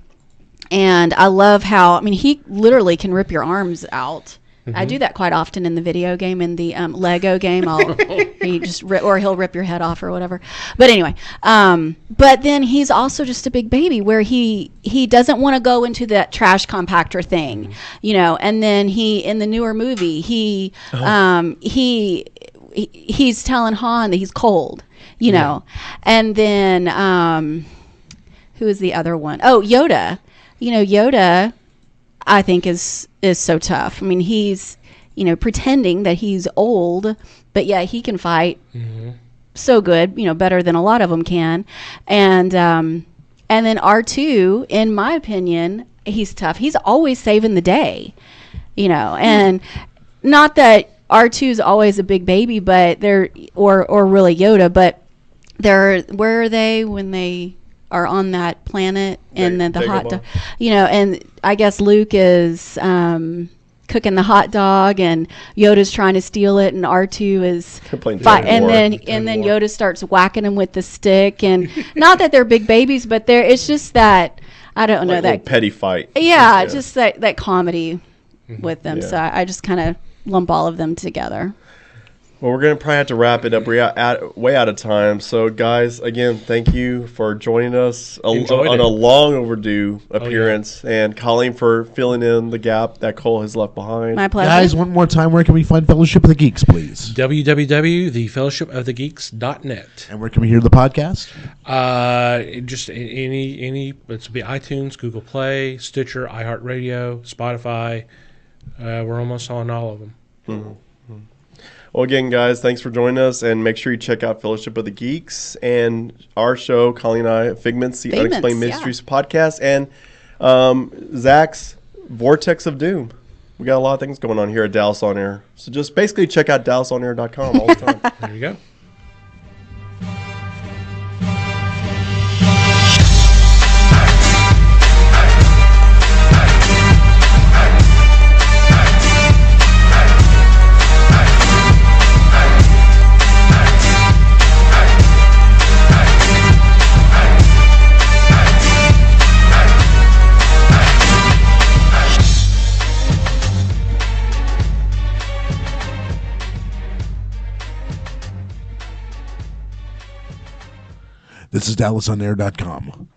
Speaker 3: and I love how he literally can rip your arms out. I do that quite often in the video game, in the Lego game. He'll rip your head off or whatever. But anyway, but then he's also just a big baby where he doesn't want to go into that trash compactor thing, And then in the newer movie, he's telling Han that he's cold, And then who is the other one? Oh, Yoda. Yoda, I think is so tough. He's, pretending that he's old, but yeah, he can fight so good, better than a lot of them can. And then R2, in my opinion, he's tough. He's always saving the day, and not that R2 is always a big baby, but or really Yoda, but where are they when they are on that planet and then the hot dog, and I guess Luke is cooking the hot dog and Yoda's trying to steal it, and R2 is fight, and then Yoda starts whacking him with the stick, and not that they're big babies, but it's just that I don't know, that
Speaker 2: petty fight.
Speaker 3: Yeah, just that comedy with them. So I just kind of lump all of them together.
Speaker 2: Well, we're going to probably have to wrap it up. We're way out of time. So, guys, again, thank you for joining us on a long overdue appearance. And Colleen for filling in the gap that Cole has left behind.
Speaker 3: My pleasure.
Speaker 6: Guys, one more time, where can we find Fellowship of the Geeks, please?
Speaker 4: www.thefellowshipofthegeeks.net.
Speaker 6: And where can we hear the podcast?
Speaker 4: Just any it's be iTunes, Google Play, Stitcher, iHeartRadio, Spotify. We're almost on all of them.
Speaker 2: Well, again, guys, thanks for joining us, and make sure you check out Fellowship of the Geeks and our show, Colleen and I, Figments, the Unexplained Mysteries podcast, and Zach's Vortex of Doom. We got a lot of things going on here at Dallas On Air. So just basically check out DallasOnAir.com all the time.
Speaker 4: There you go.
Speaker 6: This is DallasOnAir.com.